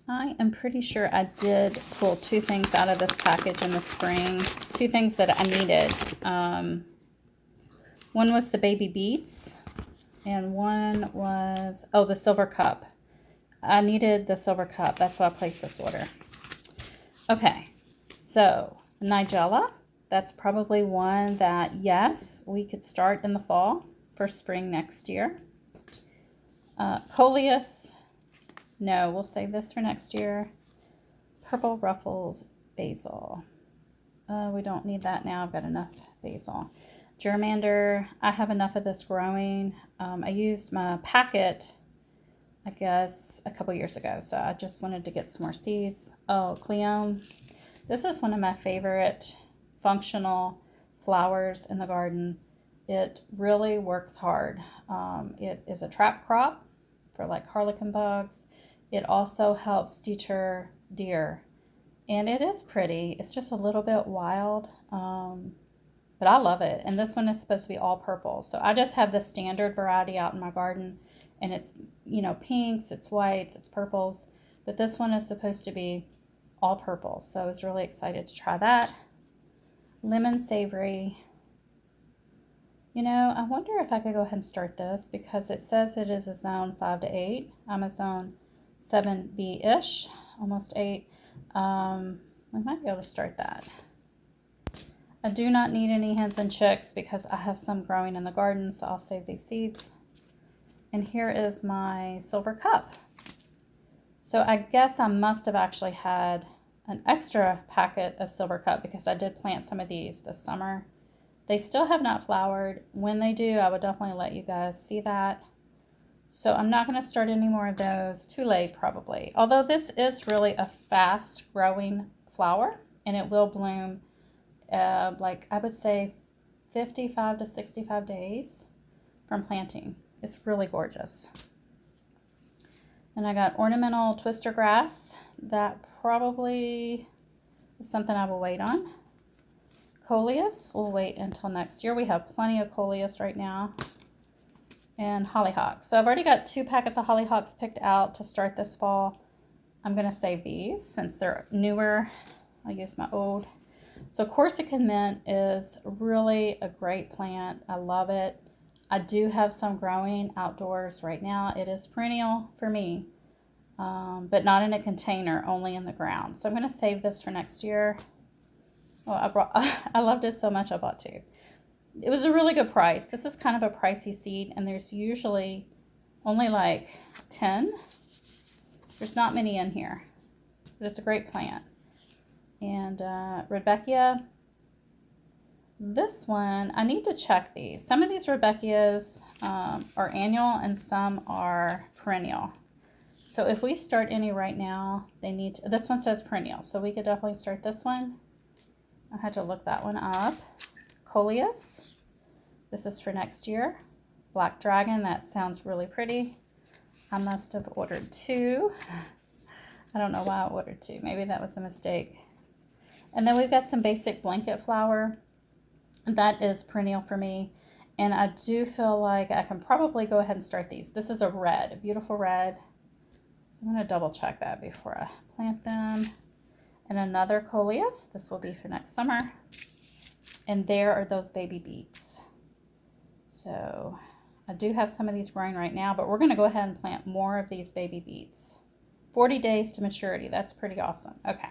I am pretty sure I did pull two things out of this package in the spring. Two things that I needed. One was the baby beets, and one was, oh, the silver cup. I needed the silver cup. That's why I placed this order. Okay, so Nigella. That's probably one that, yes, we could start in the fall for spring next year. Coleus. No, we'll save this for next year. Purple Ruffles Basil. We don't need that now. I've got enough basil. Germander. I have enough of this growing. I used my packet, I guess, a couple years ago. So I just wanted to get some more seeds. Oh, Cleome. This is one of my favorite functional flowers in the garden. It really works hard. It is a trap crop for like harlequin bugs. It also helps deter deer. And it is pretty. It's just a little bit wild. But I love it. And this one is supposed to be all purple. So I just have the standard variety out in my garden. And it's, you know, pinks, it's whites, it's purples. But this one is supposed to be all purple. So I was really excited to try that. Lemon Savory. You know, I wonder if I could go ahead and start this because it says it is a zone 5 to 8. I'm a zone 7B-ish, almost 8. We might be able to start that. I do not need any hens and chicks because I have some growing in the garden, so I'll save these seeds. And here is my silver cup. So I guess I must have actually had an extra packet of silver cup because I did plant some of these this summer. They still have not flowered. When they do, I would definitely let you guys see that. So I'm not going to start any more of those. Too late, probably. Although this is really a fast growing flower, and it will bloom like I would say 55 to 65 days from planting. It's really gorgeous. And I got ornamental twister grass. That probably is something I will wait on. Coleus, we'll wait until next year. We have plenty of coleus right now. And hollyhocks. So I've already got 2 packets of hollyhocks picked out to start this fall. I'm going to save these since they're newer. I'll use my old. So Corsican mint is really a great plant. I love it. I do have some growing outdoors right now. It is perennial for me, but not in a container, only in the ground. So I'm going to save this for next year. Well, I loved it so much I bought 2. It was a really good price. This is kind of a pricey seed, and there's usually only like 10. There's not many in here, but it's a great plant. And Rudbeckia, this one, I need to check these. Some of these Rudbeckias are annual and some are perennial. So if we start any right now, they need to, this one says perennial, so we could definitely start this one. I had to look that one up. Coleus. This is for next year. Black Dragon, that sounds really pretty. I must have ordered 2. I don't know why I ordered 2. Maybe that was a mistake. And then we've got some basic blanket flower. That is perennial for me. And I do feel like I can probably go ahead and start these. This is a red, a beautiful red. So I'm going to double check that before I plant them. And another coleus. This will be for next summer. And there are those baby beets. So I do have some of these growing right now, but we're going to go ahead and plant more of these baby beets. 40 days to maturity. That's pretty awesome. Okay.